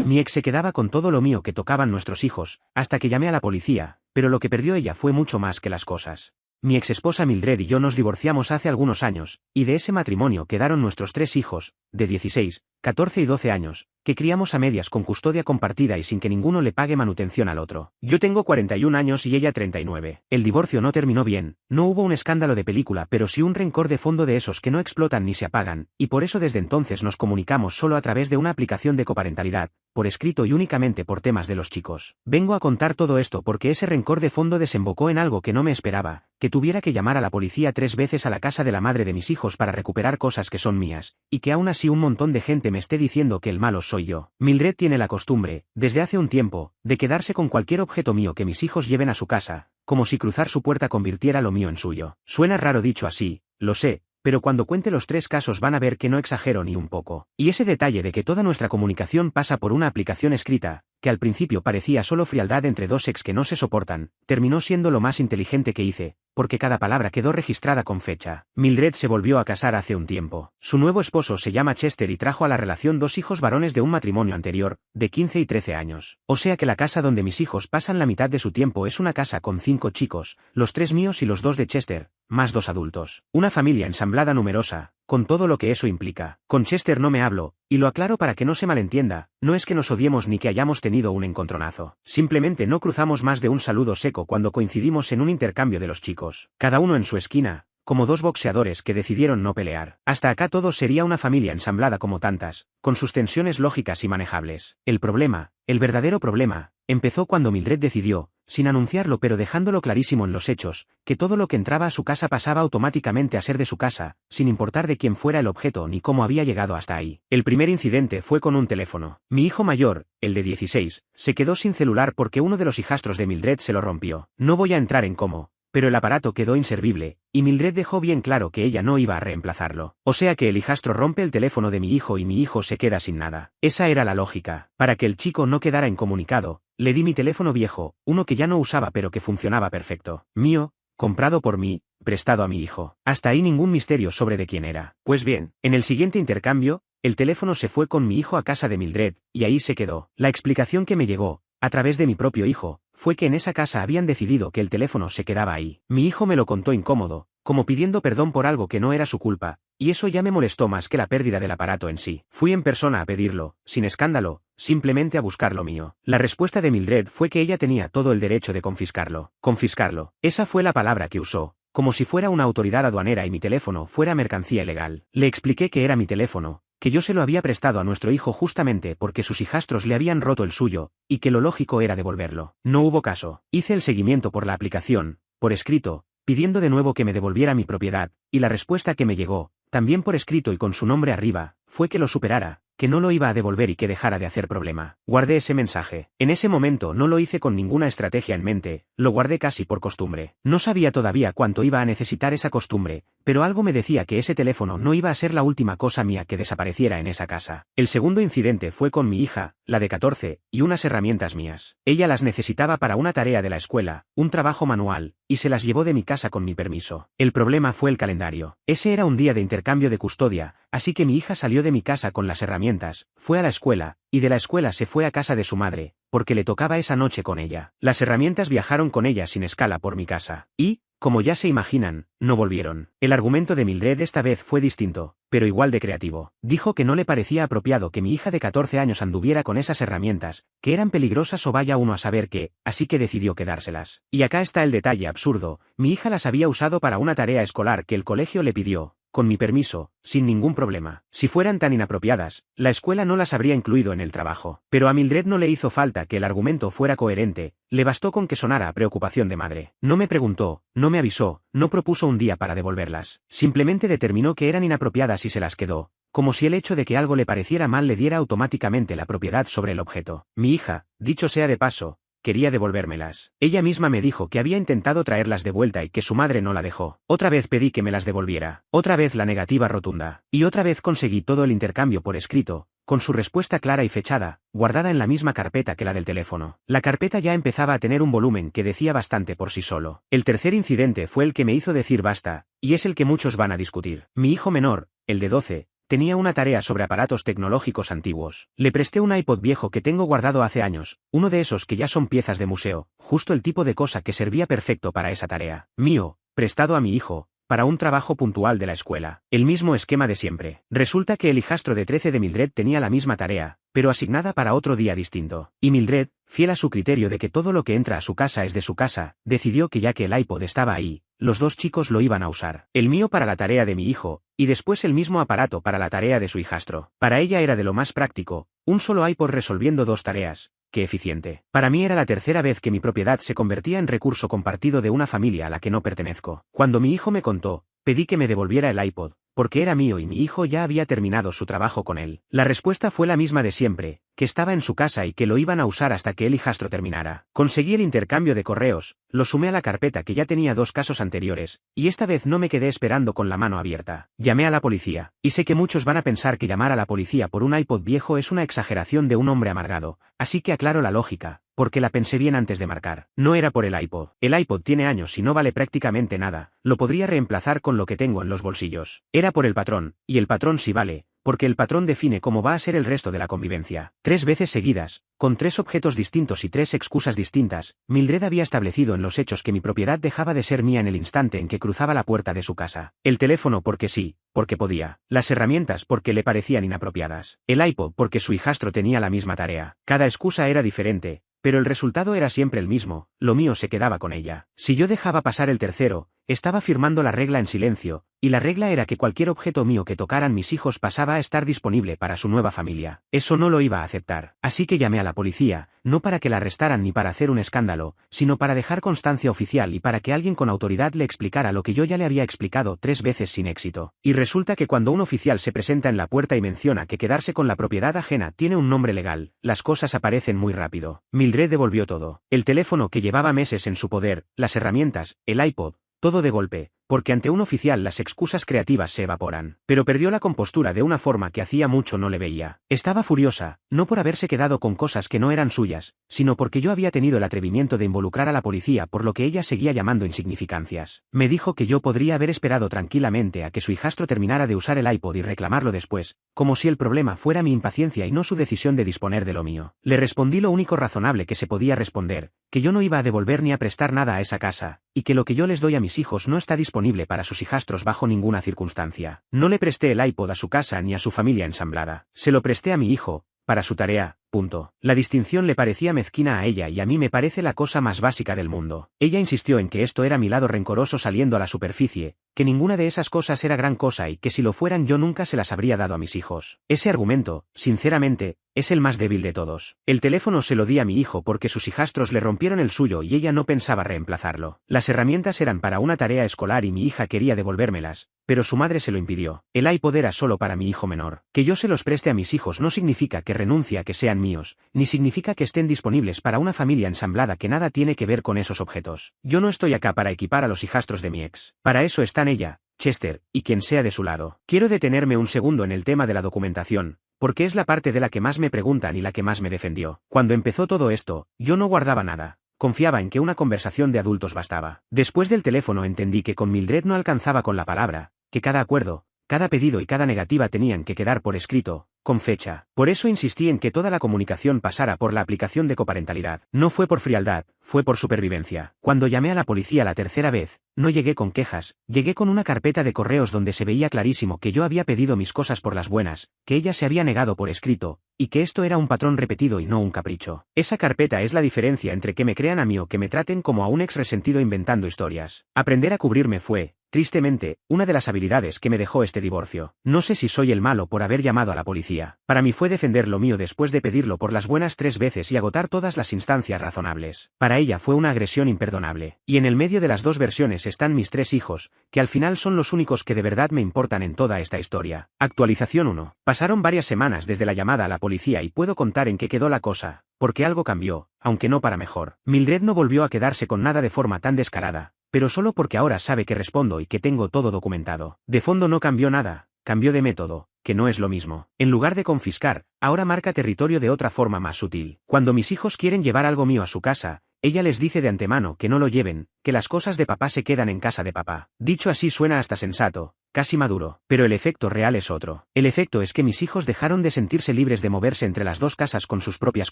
Mi ex se quedaba con todo lo mío que tocaban nuestros hijos, hasta que llamé a la policía, pero lo que perdió ella fue mucho más que las cosas. Mi ex esposa Mildred y yo nos divorciamos hace algunos años, y de ese matrimonio quedaron nuestros 3 hijos, de 16, 14 y 12 años, que criamos a medias con custodia compartida y sin que ninguno le pague manutención al otro. Yo tengo 41 años y ella 39. El divorcio no terminó bien, no hubo un escándalo de película, pero sí un rencor de fondo de esos que no explotan ni se apagan, y por eso desde entonces nos comunicamos solo a través de una aplicación de coparentalidad, por escrito y únicamente por temas de los chicos. Vengo a contar todo esto porque ese rencor de fondo desembocó en algo que no me esperaba, que tuviera que llamar a la policía 3 veces a la casa de la madre de mis hijos para recuperar cosas que son mías, y que aún así un montón de gente me esté diciendo que el malo soy yo. Mildred tiene la costumbre, desde hace un tiempo, de quedarse con cualquier objeto mío que mis hijos lleven a su casa, como si cruzar su puerta convirtiera lo mío en suyo. Suena raro dicho así, lo sé, pero cuando cuente los 3 casos van a ver que no exagero ni un poco. Y ese detalle de que toda nuestra comunicación pasa por una aplicación escrita, que al principio parecía solo frialdad entre 2 ex que no se soportan, terminó siendo lo más inteligente que hice, porque cada palabra quedó registrada con fecha. Mildred se volvió a casar hace un tiempo. Su nuevo esposo se llama Chester y trajo a la relación 2 hijos varones de un matrimonio anterior, de 15 y 13 años. O sea que la casa donde mis hijos pasan la mitad de su tiempo es una casa con 5 chicos, los 3 míos y los 2 de Chester, más 2 adultos. Una familia ensamblada numerosa, con todo lo que eso implica. Con Chester no me hablo, y lo aclaro para que no se malentienda, no es que nos odiemos ni que hayamos tenido un encontronazo. Simplemente no cruzamos más de un saludo seco cuando coincidimos en un intercambio de los chicos. Cada uno en su esquina, como 2 boxeadores que decidieron no pelear. Hasta acá todo sería una familia ensamblada como tantas, con sus tensiones lógicas y manejables. El problema, el verdadero problema, empezó cuando Mildred decidió, sin anunciarlo pero dejándolo clarísimo en los hechos, que todo lo que entraba a su casa pasaba automáticamente a ser de su casa, sin importar de quién fuera el objeto ni cómo había llegado hasta ahí. El primer incidente fue con un teléfono. Mi hijo mayor, el de 16, se quedó sin celular porque uno de los hijastros de Mildred se lo rompió. No voy a entrar en cómo, pero el aparato quedó inservible, y Mildred dejó bien claro que ella no iba a reemplazarlo. O sea que el hijastro rompe el teléfono de mi hijo y mi hijo se queda sin nada. Esa era la lógica. Para que el chico no quedara incomunicado, le di mi teléfono viejo, uno que ya no usaba pero que funcionaba perfecto. Mío, comprado por mí, prestado a mi hijo. Hasta ahí ningún misterio sobre de quién era. Pues bien, en el siguiente intercambio, el teléfono se fue con mi hijo a casa de Mildred, y ahí se quedó. La explicación que me llegó, a través de mi propio hijo, fue que en esa casa habían decidido que el teléfono se quedaba ahí. Mi hijo me lo contó incómodo, como pidiendo perdón por algo que no era su culpa, y eso ya me molestó más que la pérdida del aparato en sí. Fui en persona a pedirlo, sin escándalo, simplemente a buscar lo mío. La respuesta de Mildred fue que ella tenía todo el derecho de confiscarlo. Confiscarlo. Esa fue la palabra que usó, como si fuera una autoridad aduanera y mi teléfono fuera mercancía ilegal. Le expliqué que era mi teléfono, que yo se lo había prestado a nuestro hijo justamente porque sus hijastros le habían roto el suyo, y que lo lógico era devolverlo. No hubo caso. Hice el seguimiento por la aplicación, por escrito, pidiendo de nuevo que me devolviera mi propiedad, y la respuesta que me llegó, también por escrito y con su nombre arriba, fue que lo superara, que no lo iba a devolver y que dejara de hacer problema. Guardé ese mensaje. En ese momento no lo hice con ninguna estrategia en mente, lo guardé casi por costumbre. No sabía todavía cuánto iba a necesitar esa costumbre, pero algo me decía que ese teléfono no iba a ser la última cosa mía que desapareciera en esa casa. El segundo incidente fue con mi hija, la de 14, y unas herramientas mías. Ella las necesitaba para una tarea de la escuela, un trabajo manual, y se las llevó de mi casa con mi permiso. El problema fue el calendario. Ese era un día de intercambio de custodia, así que mi hija salió de mi casa con las herramientas, fue a la escuela, y de la escuela se fue a casa de su madre, porque le tocaba esa noche con ella. Las herramientas viajaron con ella sin escala por mi casa. Y, como ya se imaginan, no volvieron. El argumento de Mildred esta vez fue distinto, pero igual de creativo. Dijo que no le parecía apropiado que mi hija de 14 años anduviera con esas herramientas, que eran peligrosas o vaya uno a saber qué, así que decidió quedárselas. Y acá está el detalle absurdo, mi hija las había usado para una tarea escolar que el colegio le pidió, con mi permiso, sin ningún problema. Si fueran tan inapropiadas, la escuela no las habría incluido en el trabajo. Pero a Mildred no le hizo falta que el argumento fuera coherente, le bastó con que sonara a preocupación de madre. No me preguntó, no me avisó, no propuso un día para devolverlas. Simplemente determinó que eran inapropiadas y se las quedó, como si el hecho de que algo le pareciera mal le diera automáticamente la propiedad sobre el objeto. Mi hija, dicho sea de paso, quería devolvérmelas. Ella misma me dijo que había intentado traerlas de vuelta y que su madre no la dejó. Otra vez pedí que me las devolviera. Otra vez la negativa rotunda. Y otra vez conseguí todo el intercambio por escrito, con su respuesta clara y fechada, guardada en la misma carpeta que la del teléfono. La carpeta ya empezaba a tener un volumen que decía bastante por sí solo. El tercer incidente fue el que me hizo decir basta, y es el que muchos van a discutir. Mi hijo menor, el de 12, tenía una tarea sobre aparatos tecnológicos antiguos. Le presté un iPod viejo que tengo guardado hace años, uno de esos que ya son piezas de museo, justo el tipo de cosa que servía perfecto para esa tarea. Mío, prestado a mi hijo, para un trabajo puntual de la escuela. El mismo esquema de siempre. Resulta que el hijastro de 13 de Mildred tenía la misma tarea, pero asignada para otro día distinto. Y Mildred, fiel a su criterio de que todo lo que entra a su casa es de su casa, decidió que ya que el iPod estaba ahí, los dos chicos lo iban a usar. El mío para la tarea de mi hijo, y después el mismo aparato para la tarea de su hijastro. Para ella era de lo más práctico, un solo iPod resolviendo dos tareas. Qué eficiente. Para mí era la tercera vez que mi propiedad se convertía en recurso compartido de una familia a la que no pertenezco. Cuando mi hijo me contó, pedí que me devolviera el iPod, porque era mío y mi hijo ya había terminado su trabajo con él. La respuesta fue la misma de siempre, que estaba en su casa y que lo iban a usar hasta que el hijastro terminara. Conseguí el intercambio de correos, lo sumé a la carpeta que ya tenía dos casos anteriores, y esta vez no me quedé esperando con la mano abierta. Llamé a la policía, y sé que muchos van a pensar que llamar a la policía por un iPod viejo es una exageración de un hombre amargado, así que aclaro la lógica, porque la pensé bien antes de marcar. No era por el iPod. El iPod tiene años y no vale prácticamente nada, lo podría reemplazar con lo que tengo en los bolsillos. Era por el patrón, y el patrón sí vale, porque el patrón define cómo va a ser el resto de la convivencia. 3 veces seguidas, con 3 objetos distintos y 3 excusas distintas, Mildred había establecido en los hechos que mi propiedad dejaba de ser mía en el instante en que cruzaba la puerta de su casa. El teléfono porque sí, porque podía. Las herramientas porque le parecían inapropiadas. El iPod porque su hijastro tenía la misma tarea. Cada excusa era diferente, pero el resultado era siempre el mismo, lo mío se quedaba con ella. Si yo dejaba pasar el tercero, estaba firmando la regla en silencio, y la regla era que cualquier objeto mío que tocaran mis hijos pasaba a estar disponible para su nueva familia. Eso no lo iba a aceptar. Así que llamé a la policía, no para que la arrestaran ni para hacer un escándalo, sino para dejar constancia oficial y para que alguien con autoridad le explicara lo que yo ya le había explicado 3 veces sin éxito. Y resulta que cuando un oficial se presenta en la puerta y menciona que quedarse con la propiedad ajena tiene un nombre legal, las cosas aparecen muy rápido. Mildred devolvió todo. El teléfono que llevaba meses en su poder, las herramientas, el iPod, todo de golpe, porque ante un oficial las excusas creativas se evaporan. Pero perdió la compostura de una forma que hacía mucho no le veía. Estaba furiosa, no por haberse quedado con cosas que no eran suyas, sino porque yo había tenido el atrevimiento de involucrar a la policía por lo que ella seguía llamando insignificancias. Me dijo que yo podría haber esperado tranquilamente a que su hijastro terminara de usar el iPod y reclamarlo después, como si el problema fuera mi impaciencia y no su decisión de disponer de lo mío. Le respondí lo único razonable que se podía responder, que yo no iba a devolver ni a prestar nada a esa casa, y que lo que yo les doy a mis hijos no está disponible para sus hijastros bajo ninguna circunstancia. No le presté el iPod a su casa ni a su familia ensamblada. Se lo presté a mi hijo, para su tarea, punto. La distinción le parecía mezquina a ella y a mí me parece la cosa más básica del mundo. Ella insistió en que esto era mi lado rencoroso saliendo a la superficie, que ninguna de esas cosas era gran cosa y que si lo fueran yo nunca se las habría dado a mis hijos. Ese argumento, sinceramente, es el más débil de todos. El teléfono se lo di a mi hijo porque sus hijastros le rompieron el suyo y ella no pensaba reemplazarlo. Las herramientas eran para una tarea escolar y mi hija quería devolvérmelas, pero su madre se lo impidió. El iPod era solo para mi hijo menor. Que yo se los preste a mis hijos no significa que renuncie a que sean míos, ni significa que estén disponibles para una familia ensamblada que nada tiene que ver con esos objetos. Yo no estoy acá para equipar a los hijastros de mi ex. Para eso están ella, Chester, y quien sea de su lado. Quiero detenerme un segundo en el tema de la documentación, porque es la parte de la que más me preguntan y la que más me defendió. Cuando empezó todo esto, yo no guardaba nada. Confiaba en que una conversación de adultos bastaba. Después del teléfono entendí que con Mildred no alcanzaba con la palabra, que cada acuerdo, cada pedido y cada negativa tenían que quedar por escrito, con fecha. Por eso insistí en que toda la comunicación pasara por la aplicación de coparentalidad. No fue por frialdad, fue por supervivencia. Cuando llamé a la policía la tercera vez, no llegué con quejas, llegué con una carpeta de correos donde se veía clarísimo que yo había pedido mis cosas por las buenas, que ella se había negado por escrito, y que esto era un patrón repetido y no un capricho. Esa carpeta es la diferencia entre que me crean a mí o que me traten como a un ex resentido inventando historias. Aprender a cubrirme fue, tristemente, una de las habilidades que me dejó este divorcio. No sé si soy el malo por haber llamado a la policía. Para mí fue defender lo mío después de pedirlo por las buenas 3 veces y agotar todas las instancias razonables. Para ella fue una agresión imperdonable. Y en el medio de las dos versiones están mis 3 hijos, que al final son los únicos que de verdad me importan en toda esta historia. Actualización 1. Pasaron varias semanas desde la llamada a la policía y puedo contar en qué quedó la cosa, porque algo cambió, aunque no para mejor. Mildred no volvió a quedarse con nada de forma tan descarada, pero solo porque ahora sabe que respondo y que tengo todo documentado. De fondo no cambió nada, cambió de método, que no es lo mismo. En lugar de confiscar, ahora marca territorio de otra forma más sutil. Cuando mis hijos quieren llevar algo mío a su casa, ella les dice de antemano que no lo lleven, que las cosas de papá se quedan en casa de papá. Dicho así suena hasta sensato, casi maduro. Pero el efecto real es otro. El efecto es que mis hijos dejaron de sentirse libres de moverse entre las dos casas con sus propias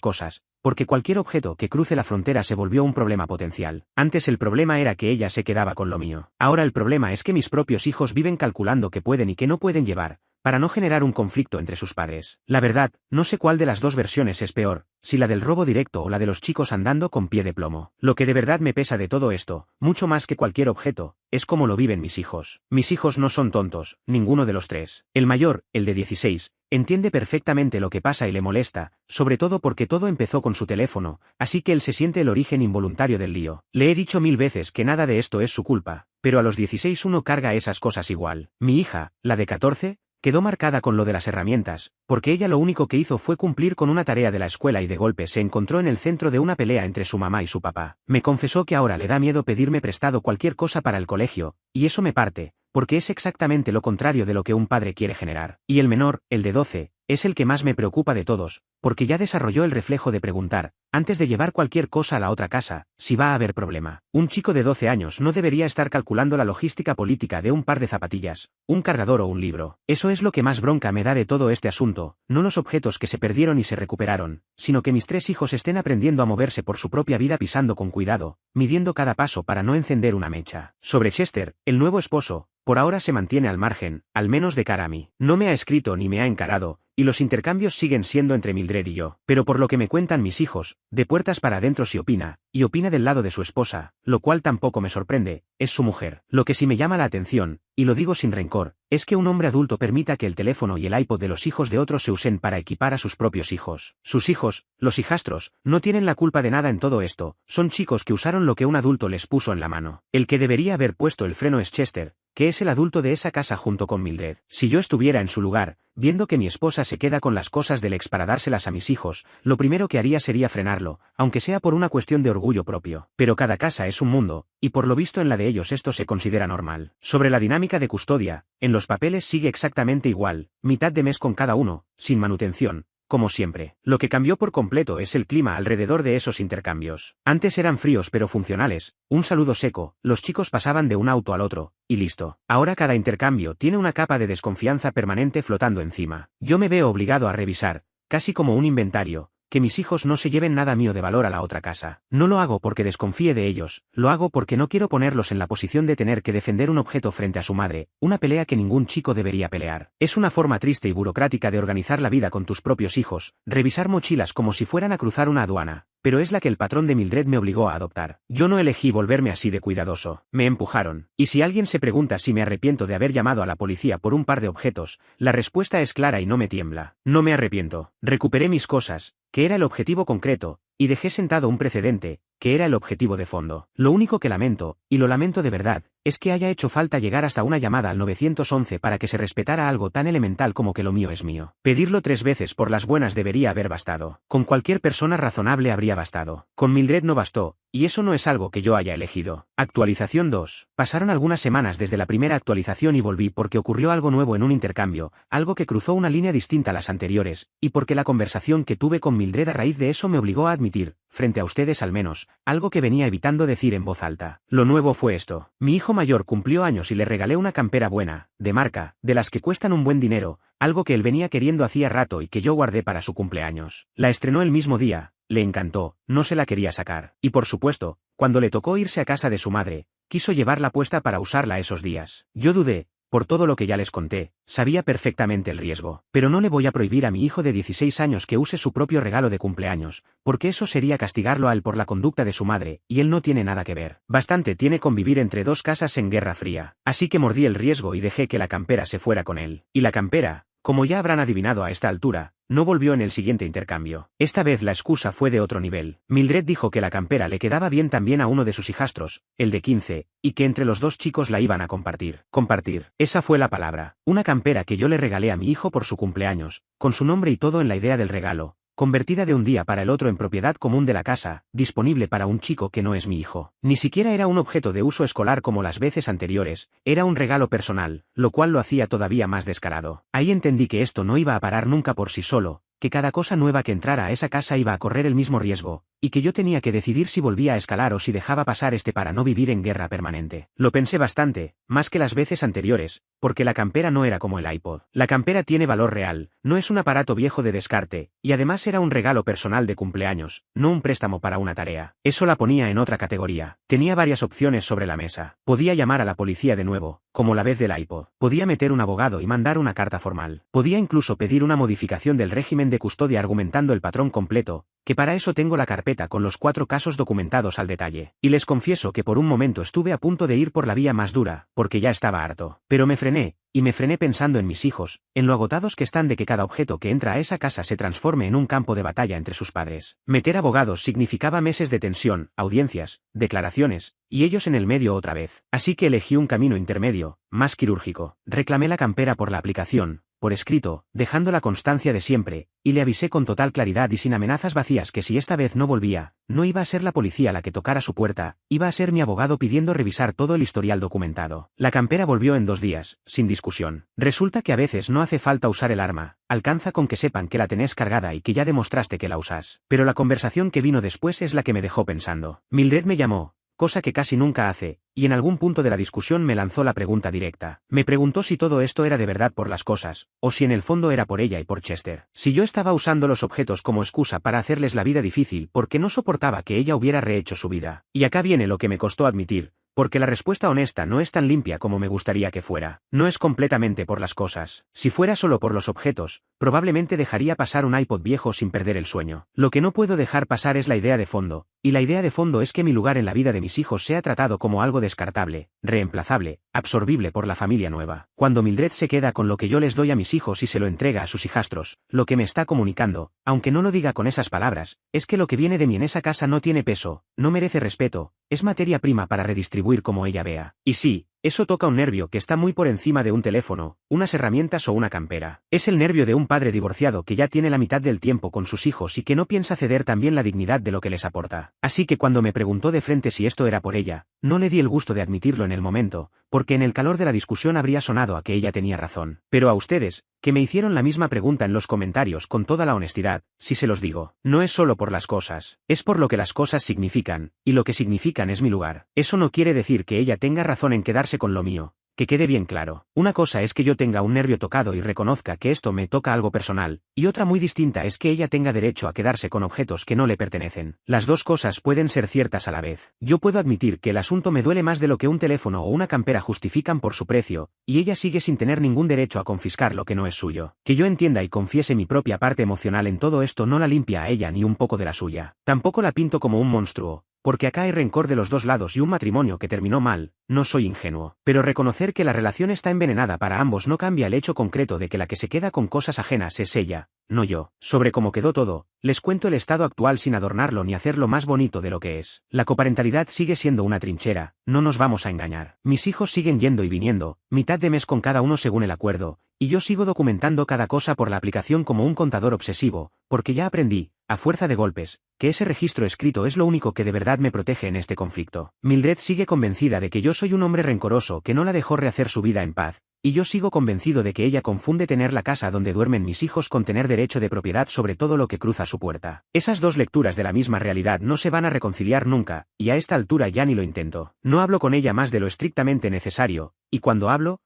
cosas, porque cualquier objeto que cruce la frontera se volvió un problema potencial. Antes el problema era que ella se quedaba con lo mío. Ahora el problema es que mis propios hijos viven calculando qué pueden y qué no pueden llevar, para no generar un conflicto entre sus padres. La verdad, no sé cuál de las dos versiones es peor, si la del robo directo o la de los chicos andando con pie de plomo. Lo que de verdad me pesa de todo esto, mucho más que cualquier objeto, es cómo lo viven mis hijos. Mis hijos no son tontos, ninguno de los tres. El mayor, el de 16, entiende perfectamente lo que pasa y le molesta, sobre todo porque todo empezó con su teléfono, así que él se siente el origen involuntario del lío. Le he dicho 1000 veces que nada de esto es su culpa, pero a los 16 uno carga esas cosas igual. Mi hija, la de 14, quedó marcada con lo de las herramientas, porque ella lo único que hizo fue cumplir con una tarea de la escuela y de golpe se encontró en el centro de una pelea entre su mamá y su papá. Me confesó que ahora le da miedo pedirme prestado cualquier cosa para el colegio, y eso me parte, porque es exactamente lo contrario de lo que un padre quiere generar. Y el menor, el de 12, es el que más me preocupa de todos, porque ya desarrolló el reflejo de preguntar, antes de llevar cualquier cosa a la otra casa, si va a haber problema. Un chico de 12 años no debería estar calculando la logística política de un par de zapatillas, un cargador o un libro. Eso es lo que más bronca me da de todo este asunto, no los objetos que se perdieron y se recuperaron, sino que mis 3 hijos estén aprendiendo a moverse por su propia vida pisando con cuidado, midiendo cada paso para no encender una mecha. Sobre Chester, el nuevo esposo, por ahora se mantiene al margen, al menos de cara a mí. No me ha escrito ni me ha encarado, y los intercambios siguen siendo entre Mildred y yo. Pero por lo que me cuentan mis hijos, de puertas para adentro sí opina, y opina del lado de su esposa, lo cual tampoco me sorprende, es su mujer. Lo que sí me llama la atención, y lo digo sin rencor, es que un hombre adulto permita que el teléfono y el iPod de los hijos de otros se usen para equipar a sus propios hijos. Sus hijos, los hijastros, no tienen la culpa de nada en todo esto, son chicos que usaron lo que un adulto les puso en la mano. El que debería haber puesto el freno es Chester, que es el adulto de esa casa junto con Mildred. Si yo estuviera en su lugar, viendo que mi esposa se queda con las cosas del ex para dárselas a mis hijos, lo primero que haría sería frenarlo, aunque sea por una cuestión de orgullo propio. Pero cada casa es un mundo, y por lo visto en la de ellos esto se considera normal. Sobre la dinámica de custodia, en los papeles sigue exactamente igual, mitad de mes con cada uno, sin manutención, como siempre. Lo que cambió por completo es el clima alrededor de esos intercambios. Antes eran fríos pero funcionales, un saludo seco, los chicos pasaban de un auto al otro, y listo. Ahora cada intercambio tiene una capa de desconfianza permanente flotando encima. Yo me veo obligado a revisar, casi como un inventario, que mis hijos no se lleven nada mío de valor a la otra casa. No lo hago porque desconfíe de ellos, lo hago porque no quiero ponerlos en la posición de tener que defender un objeto frente a su madre, una pelea que ningún chico debería pelear. Es una forma triste y burocrática de organizar la vida con tus propios hijos, revisar mochilas como si fueran a cruzar una aduana, pero es la que el patrón de Mildred me obligó a adoptar. Yo no elegí volverme así de cuidadoso, me empujaron. Y si alguien se pregunta si me arrepiento de haber llamado a la policía por un par de objetos, la respuesta es clara y no me tiembla. No me arrepiento. Recuperé mis cosas, que era el objetivo concreto, y dejé sentado un precedente, que era el objetivo de fondo. Lo único que lamento, y lo lamento de verdad, es que haya hecho falta llegar hasta una llamada al 911 para que se respetara algo tan elemental como que lo mío es mío. Pedirlo 3 veces por las buenas debería haber bastado. Con cualquier persona razonable habría bastado. Con Mildred no bastó, y eso no es algo que yo haya elegido. Actualización 2. Pasaron algunas semanas desde la primera actualización y volví porque ocurrió algo nuevo en un intercambio, algo que cruzó una línea distinta a las anteriores, y porque la conversación que tuve con Mildred a raíz de eso me obligó a admitir, frente a ustedes al menos, algo que venía evitando decir en voz alta. Lo nuevo fue esto. Mi hijo mayor cumplió años y le regalé una campera buena, de marca, de las que cuestan un buen dinero, algo que él venía queriendo hacía rato y que yo guardé para su cumpleaños. La estrenó el mismo día, le encantó, no se la quería sacar. Y por supuesto, cuando le tocó irse a casa de su madre, quiso llevarla puesta para usarla esos días. Yo dudé. Por todo lo que ya les conté, sabía perfectamente el riesgo, pero no le voy a prohibir a mi hijo de 16 años que use su propio regalo de cumpleaños, porque eso sería castigarlo a él por la conducta de su madre, y él no tiene nada que ver. Bastante tiene convivir entre dos casas en Guerra Fría. Así que mordí el riesgo y dejé que la campera se fuera con él. Y la campera, como ya habrán adivinado a esta altura, no volvió en el siguiente intercambio. Esta vez la excusa fue de otro nivel. Mildred dijo que la campera le quedaba bien también a uno de sus hijastros, el de 15, y que entre los dos chicos la iban a compartir. Compartir. Esa fue la palabra. Una campera que yo le regalé a mi hijo por su cumpleaños, con su nombre y todo en la idea del regalo, convertida de un día para el otro en propiedad común de la casa, disponible para un chico que no es mi hijo. Ni siquiera era un objeto de uso escolar como las veces anteriores, era un regalo personal, lo cual lo hacía todavía más descarado. Ahí entendí que esto no iba a parar nunca por sí solo, que cada cosa nueva que entrara a esa casa iba a correr el mismo riesgo, y que yo tenía que decidir si volvía a escalar o si dejaba pasar para no vivir en guerra permanente. Lo pensé bastante, más que las veces anteriores, porque la campera no era como el iPod. La campera tiene valor real, no es un aparato viejo de descarte, y además era un regalo personal de cumpleaños, no un préstamo para una tarea. Eso la ponía en otra categoría. Tenía varias opciones sobre la mesa. Podía llamar a la policía de nuevo, como la vez del iPod. Podía meter un abogado y mandar una carta formal. Podía incluso pedir una modificación del régimen de custodia argumentando el patrón completo, que para eso tengo la carpeta con los 4 casos documentados al detalle. Y les confieso que por un momento estuve a punto de ir por la vía más dura, porque ya estaba harto. Pero me frené, y me frené pensando en mis hijos, en lo agotados que están de que cada objeto que entra a esa casa se transforme en un campo de batalla entre sus padres. Meter abogados significaba meses de tensión, audiencias, declaraciones, y ellos en el medio otra vez. Así que elegí un camino intermedio, más quirúrgico. Reclamé la campera por la aplicación, por escrito, dejando la constancia de siempre, y le avisé con total claridad y sin amenazas vacías que si esta vez no volvía, no iba a ser la policía la que tocara su puerta, iba a ser mi abogado pidiendo revisar todo el historial documentado. La campera volvió en 2 días, sin discusión. Resulta que a veces no hace falta usar el arma, alcanza con que sepan que la tenés cargada y que ya demostraste que la usas. Pero la conversación que vino después es la que me dejó pensando. Mildred me llamó, cosa que casi nunca hace, y en algún punto de la discusión me lanzó la pregunta directa. Me preguntó si todo esto era de verdad por las cosas, o si en el fondo era por ella y por Chester. Si yo estaba usando los objetos como excusa para hacerles la vida difícil porque no soportaba que ella hubiera rehecho su vida. Y acá viene lo que me costó admitir, porque la respuesta honesta no es tan limpia como me gustaría que fuera. No es completamente por las cosas. Si fuera solo por los objetos, probablemente dejaría pasar un iPod viejo sin perder el sueño. Lo que no puedo dejar pasar es la idea de fondo, y la idea de fondo es que mi lugar en la vida de mis hijos sea tratado como algo descartable, reemplazable, absorbible por la familia nueva. Cuando Mildred se queda con lo que yo les doy a mis hijos y se lo entrega a sus hijastros, lo que me está comunicando, aunque no lo diga con esas palabras, es que lo que viene de mí en esa casa no tiene peso, no merece respeto, es materia prima para redistribuir como ella vea. Y sí, eso toca un nervio que está muy por encima de un teléfono, unas herramientas o una campera. Es el nervio de un padre divorciado que ya tiene la mitad del tiempo con sus hijos y que no piensa ceder también la dignidad de lo que les aporta. Así que cuando me preguntó de frente si esto era por ella, no le di el gusto de admitirlo en el momento, porque en el calor de la discusión habría sonado a que ella tenía razón. Pero a ustedes, que me hicieron la misma pregunta en los comentarios con toda la honestidad, si se los digo, no es solo por las cosas, es por lo que las cosas significan, y lo que significan es mi lugar. Eso no quiere decir que ella tenga razón en quedarse con lo mío. Que quede bien claro. Una cosa es que yo tenga un nervio tocado y reconozca que esto me toca algo personal, y otra muy distinta es que ella tenga derecho a quedarse con objetos que no le pertenecen. Las dos cosas pueden ser ciertas a la vez. Yo puedo admitir que el asunto me duele más de lo que un teléfono o una campera justifican por su precio, y ella sigue sin tener ningún derecho a confiscar lo que no es suyo. Que yo entienda y confiese mi propia parte emocional en todo esto no la limpia a ella ni un poco de la suya. Tampoco la pinto como un monstruo, porque acá hay rencor de los dos lados y un matrimonio que terminó mal, no soy ingenuo. Pero reconocer que la relación está envenenada para ambos no cambia el hecho concreto de que la que se queda con cosas ajenas es ella, no yo. Sobre cómo quedó todo, les cuento el estado actual sin adornarlo ni hacerlo más bonito de lo que es. La coparentalidad sigue siendo una trinchera, no nos vamos a engañar. Mis hijos siguen yendo y viniendo, mitad de mes con cada uno según el acuerdo, y yo sigo documentando cada cosa por la aplicación como un contador obsesivo, porque ya aprendí, a fuerza de golpes, que ese registro escrito es lo único que de verdad me protege en este conflicto. Mildred sigue convencida de que yo soy un hombre rencoroso que no la dejó rehacer su vida en paz, y yo sigo convencido de que ella confunde tener la casa donde duermen mis hijos con tener derecho de propiedad sobre todo lo que cruza su puerta. Esas dos lecturas de la misma realidad no se van a reconciliar nunca, y a esta altura ya ni lo intento. No hablo con ella más de lo estrictamente necesario, y cuando hablo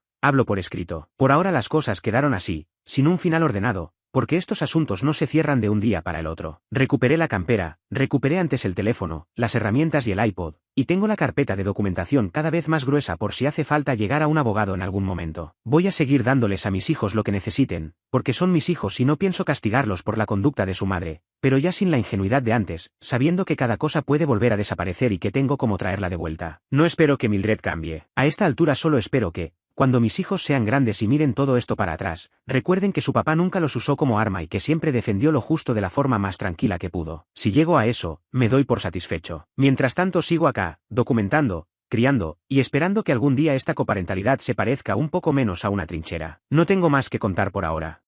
por escrito. Por ahora las cosas quedaron así, sin un final ordenado, porque estos asuntos no se cierran de un día para el otro. Recuperé la campera, recuperé antes el teléfono, las herramientas y el iPod, y tengo la carpeta de documentación cada vez más gruesa por si hace falta llegar a un abogado en algún momento. Voy a seguir dándoles a mis hijos lo que necesiten, porque son mis hijos y no pienso castigarlos por la conducta de su madre, pero ya sin la ingenuidad de antes, sabiendo que cada cosa puede volver a desaparecer y que tengo como traerla de vuelta. No espero que Mildred cambie. A esta altura solo espero que, cuando mis hijos sean grandes y miren todo esto para atrás, recuerden que su papá nunca los usó como arma y que siempre defendió lo justo de la forma más tranquila que pudo. Si llego a eso, me doy por satisfecho. Mientras tanto sigo acá, documentando, criando, y esperando que algún día esta coparentalidad se parezca un poco menos a una trinchera. No tengo más que contar por ahora.